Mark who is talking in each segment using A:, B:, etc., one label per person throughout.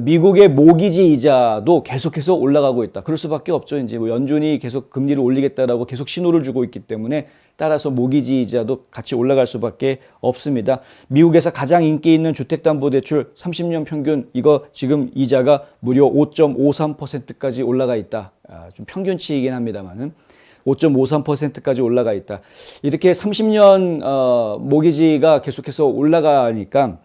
A: 미국의 모기지 이자도 계속해서 올라가고 있다. 그럴 수밖에 없죠. 이제 뭐 연준이 계속 금리를 올리겠다라고 계속 신호를 주고 있기 때문에 따라서 모기지 이자도 같이 올라갈 수밖에 없습니다. 미국에서 가장 인기 있는 주택담보대출 30년 평균 이거 지금 이자가 무려 5.53%까지 올라가 있다. 좀 평균치이긴 합니다만은 5.53%까지 올라가 있다. 이렇게 30년 모기지가 계속해서 올라가니까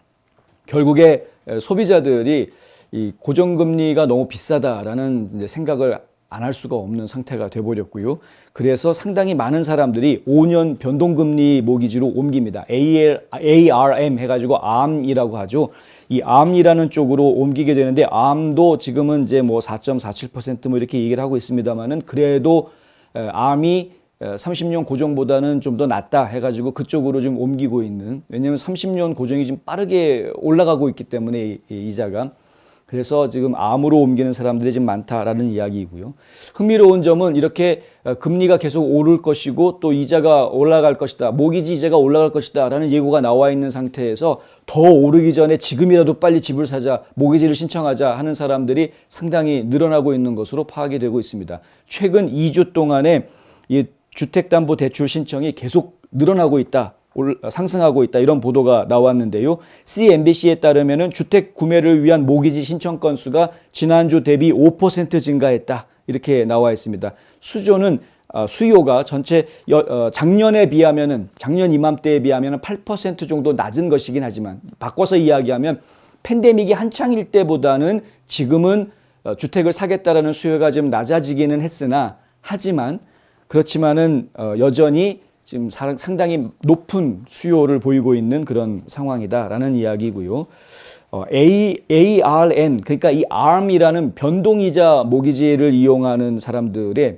A: 결국에 소비자들이 이 고정금리가 너무 비싸다라는 이제 생각을 안 할 수가 없는 상태가 돼버렸고요. 그래서 상당히 많은 사람들이 5년 변동금리 모기지로 옮깁니다. ARM 해가지고 ARM이라고 하죠. 이 ARM이라는 쪽으로 옮기게 되는데 ARM도 지금은 이제 뭐 4.47% 뭐 이렇게 얘기를 하고 있습니다만은 그래도 ARM이 30년 고정보다는 좀 더 낫다 해가지고 그쪽으로 좀 옮기고 있는, 왜냐하면 30년 고정이 지금 빠르게 올라가고 있기 때문에 이 이자가, 그래서 지금 암으로 옮기는 사람들이 지금 많다라는 이야기이고요. 흥미로운 점은 이렇게 금리가 계속 오를 것이고 또 이자가 올라갈 것이다, 모기지 이자가 올라갈 것이다 라는 예고가 나와 있는 상태에서 더 오르기 전에 지금이라도 빨리 집을 사자, 모기지를 신청하자 하는 사람들이 상당히 늘어나고 있는 것으로 파악이 되고 있습니다. 최근 2주 동안에 이 주택담보대출 신청이 계속 늘어나고 있다, 상승하고 있다, 이런 보도가 나왔는데요. CNBC에 따르면 주택 구매를 위한 모기지 신청 건수가 지난주 대비 5% 증가했다, 이렇게 나와 있습니다. 수요가 전체 작년에 비하면은, 작년 이맘때에 비하면은 8% 정도 낮은 것이긴 하지만, 바꿔서 이야기하면 팬데믹이 한창일 때보다는 지금은 주택을 사겠다라는 수요가 좀 낮아지기는 하지만 그렇지만은 여전히 지금 상당히 높은 수요를 보이고 있는 그런 상황이다라는 이야기고요. ARM, 그러니까 이 ARM이라는 변동이자 모기지를 이용하는 사람들의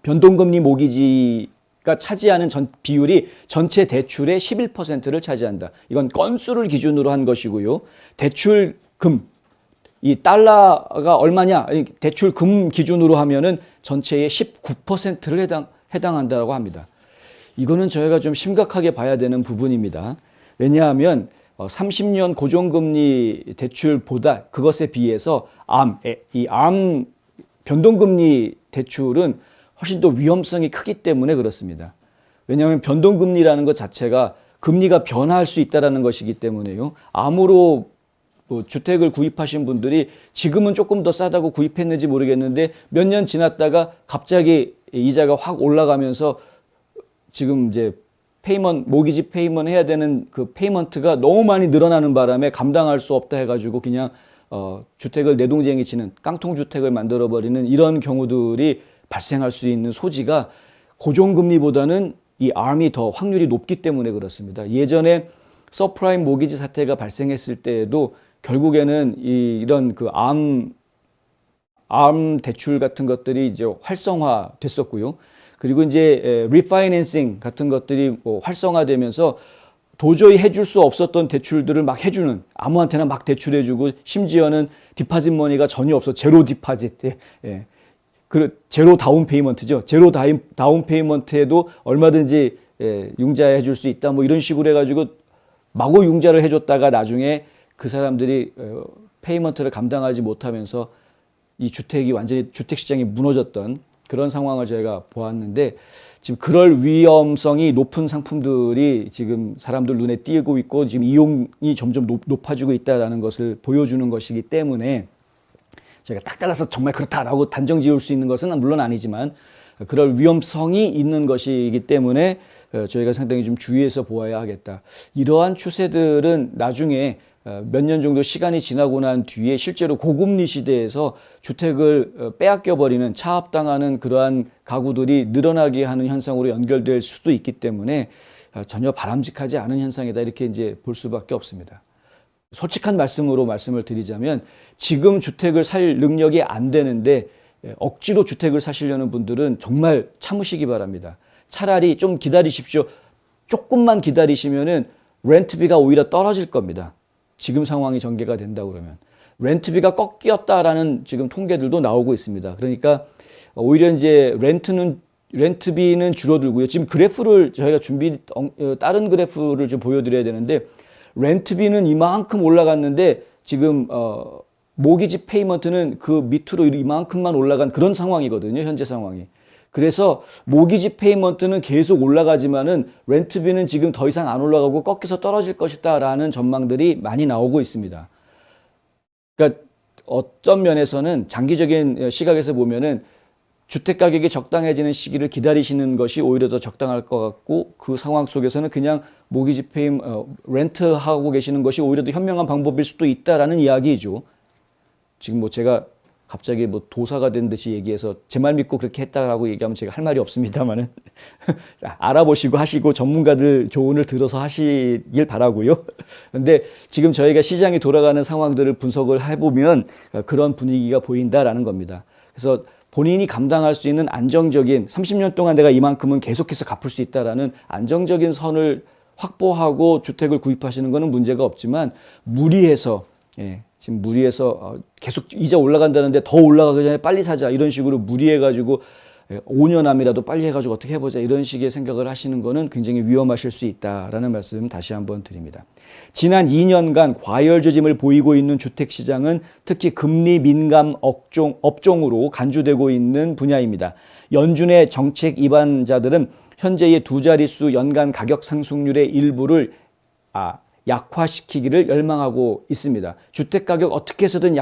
A: 변동금리 모기지가 차지하는 비율이 전체 대출의 11%를 차지한다. 이건 건수를 기준으로 한 것이고요. 대출금, 이 달러가 얼마냐, 대출금 기준으로 하면은 전체의 19%를 해당한다고 합니다. 이거는 저희가 좀 심각하게 봐야 되는 부분입니다. 왜냐하면 30년 고정금리 대출보다 그것에 비해서 이 ARM 변동금리 대출은 훨씬 더 위험성이 크기 때문에 그렇습니다. 왜냐하면 변동금리라는 것 자체가 금리가 변화할 수 있다는 것이기 때문에요. 암으로 주택을 구입하신 분들이 지금은 조금 더 싸다고 구입했는지 모르겠는데 몇 년 지났다가 갑자기 이자가 확 올라가면서 지금 이제 모기지 페이먼트 해야 되는 그 페이먼트가 너무 많이 늘어나는 바람에 감당할 수 없다 해가지고 그냥 주택을 내동쟁이 치는, 깡통주택을 만들어버리는 이런 경우들이 발생할 수 있는 소지가 고정금리보다는 이 ARM이 더 확률이 높기 때문에 그렇습니다. 예전에 서프라임 모기지 사태가 발생했을 때에도 결국에는 이런 그 ARM 대출 같은 것들이 이제 활성화됐었고요. 그리고 이제 리파이낸싱 같은 것들이 활성화되면서 도저히 해줄 수 없었던 대출들을 막 해주는, 아무한테나 막 대출해주고, 심지어는 디파짓 머니가 전혀 없어, 제로 디파짓, 제로 다운 페이먼트죠. 제로 다운 페이먼트에도 얼마든지 융자해 줄 수 있다, 뭐 이런 식으로 해가지고 마구 융자를 해줬다가 나중에 그 사람들이 페이먼트를 감당하지 못하면서 이 완전히 주택시장이 무너졌던 그런 상황을 저희가 보았는데, 지금 그럴 위험성이 높은 상품들이 지금 사람들 눈에 띄고 있고 지금 이용이 점점 높아지고 있다는 것을 보여주는 것이기 때문에 저희가 딱 잘라서 정말 그렇다라고 단정 지을 수 있는 것은 물론 아니지만 그럴 위험성이 있는 것이기 때문에 저희가 상당히 좀 주의해서 보아야 하겠다. 이러한 추세들은 나중에 몇 년 정도 시간이 지나고 난 뒤에 실제로 고금리 시대에서 주택을 빼앗겨버리는, 차압당하는 그러한 가구들이 늘어나게 하는 현상으로 연결될 수도 있기 때문에 전혀 바람직하지 않은 현상이다, 이렇게 이제 볼 수밖에 없습니다. 솔직한 말씀을 드리자면 지금 주택을 살 능력이 안 되는데 억지로 주택을 사시려는 분들은 정말 참으시기 바랍니다. 차라리 좀 기다리십시오. 조금만 기다리시면은 렌트비가 오히려 떨어질 겁니다. 지금 상황이 전개가 된다 그러면 렌트비가 꺾였다라는 지금 통계들도 나오고 있습니다. 그러니까 오히려 이제 렌트비는 줄어들고요. 지금 그래프를 저희가 다른 그래프를 좀 보여드려야 되는데, 렌트비는 이만큼 올라갔는데 지금 모기지 페이먼트는 그 밑으로 이만큼만 올라간 그런 상황이거든요. 현재 상황이. 그래서 모기지 페이먼트는 계속 올라가지만은 렌트비는 지금 더 이상 안 올라가고 꺾여서 떨어질 것이다라는 전망들이 많이 나오고 있습니다. 그러니까 어떤 면에서는 장기적인 시각에서 보면은 주택 가격이 적당해지는 시기를 기다리시는 것이 오히려 더 적당할 것 같고, 그 상황 속에서는 그냥 모기지 렌트하고 계시는 것이 오히려 더 현명한 방법일 수도 있다라는 이야기죠. 지금 뭐 제가 갑자기 뭐 도사가 된 듯이 얘기해서 제 말 믿고 그렇게 했다라고 얘기하면 제가 할 말이 없습니다만은 알아보시고 하시고 전문가들 조언을 들어서 하시길 바라고요. 근데 지금 저희가 시장이 돌아가는 상황들을 분석을 해보면 그런 분위기가 보인다라는 겁니다. 그래서 본인이 감당할 수 있는 안정적인 30년 동안 내가 이만큼은 계속해서 갚을 수 있다라는 안정적인 선을 확보하고 주택을 구입하시는 것은 문제가 없지만, 무리해서 지금 무리해서 계속 이자 올라간다는데 더 올라가기 전에 빨리 사자 이런 식으로 무리해가지고 5년 암이라도 빨리 해가지고 어떻게 해보자 이런 식의 생각을 하시는 것은 굉장히 위험하실 수 있다라는 말씀 다시 한번 드립니다. 지난 2년간 과열조짐을 보이고 있는 주택시장은 특히 금리 민감 업종으로 간주되고 있는 분야입니다. 연준의 정책 입안자들은 현재의 두 자릿수 연간 가격 상승률의 일부를 약화시키기를 열망하고 있습니다. 주택가격 어떻게 해서든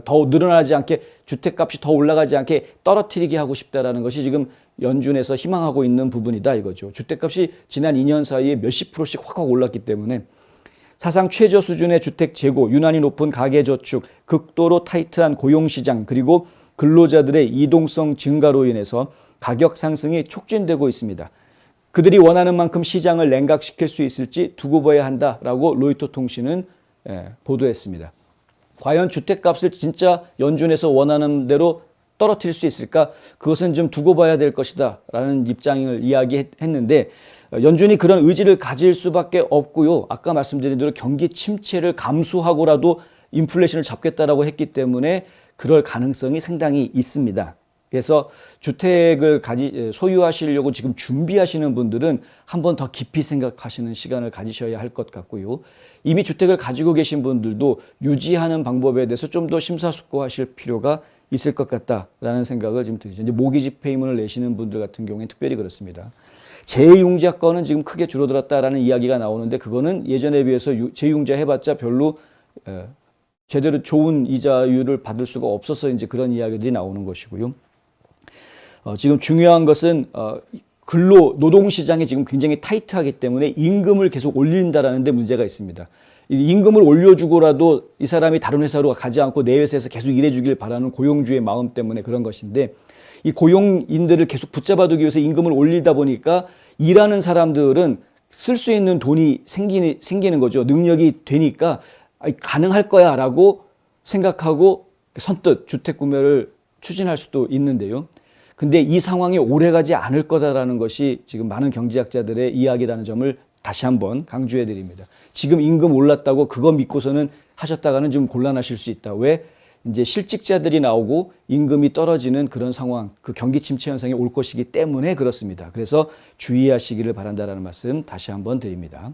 A: 더 늘어나지 않게, 주택값이 더 올라가지 않게 떨어뜨리게 하고 싶다라는 것이 지금 연준에서 희망하고 있는 부분이다 이거죠. 주택값이 지난 2년 사이에 몇십 프로씩 확 올랐기 때문에 사상 최저 수준의 주택 재고, 유난히 높은 가계저축, 극도로 타이트한 고용시장, 그리고 근로자들의 이동성 증가로 인해서 가격 상승이 촉진되고 있습니다. 그들이 원하는 만큼 시장을 냉각시킬 수 있을지 두고 봐야 한다라고 로이터 통신은 보도했습니다. 과연 주택값을 진짜 연준에서 원하는 대로 떨어뜨릴 수 있을까? 그것은 좀 두고 봐야 될 것이다 라는 입장을 이야기했는데, 연준이 그런 의지를 가질 수밖에 없고요. 아까 말씀드린 대로 경기 침체를 감수하고라도 인플레이션을 잡겠다라고 했기 때문에 그럴 가능성이 상당히 있습니다. 그래서 주택을 소유하시려고 지금 준비하시는 분들은 한 번 더 깊이 생각하시는 시간을 가지셔야 할 것 같고요. 이미 주택을 가지고 계신 분들도 유지하는 방법에 대해서 좀 더 심사숙고하실 필요가 있을 것 같다라는 생각을 지금 들죠. 이제 모기지 페이먼을 내시는 분들 같은 경우에는 특별히 그렇습니다. 재융자 건은 지금 크게 줄어들었다라는 이야기가 나오는데, 그거는 예전에 비해서 재융자 해봤자 별로 제대로 좋은 이자율을 받을 수가 없어서 이제 그런 이야기들이 나오는 것이고요. 지금 중요한 것은 노동시장이 지금 굉장히 타이트하기 때문에 임금을 계속 올린다라는 데 문제가 있습니다. 임금을 올려주고라도 이 사람이 다른 회사로 가지 않고 내 회사에서 계속 일해주길 바라는 고용주의 마음 때문에 그런 것인데, 이 고용인들을 계속 붙잡아두기 위해서 임금을 올리다 보니까 일하는 사람들은 쓸 수 있는 돈이 생기는 거죠. 능력이 되니까 가능할 거야 라고 생각하고 선뜻 주택 구매를 추진할 수도 있는데요. 근데 이 상황이 오래가지 않을 거다라는 것이 지금 많은 경제학자들의 이야기라는 점을 다시 한번 강조해 드립니다. 지금 임금 올랐다고 그거 믿고서는 하셨다가는 좀 곤란하실 수 있다. 왜? 이제 실직자들이 나오고 임금이 떨어지는 그런 상황, 그 경기 침체 현상이 올 것이기 때문에 그렇습니다. 그래서 주의하시기를 바란다라는 말씀 다시 한번 드립니다.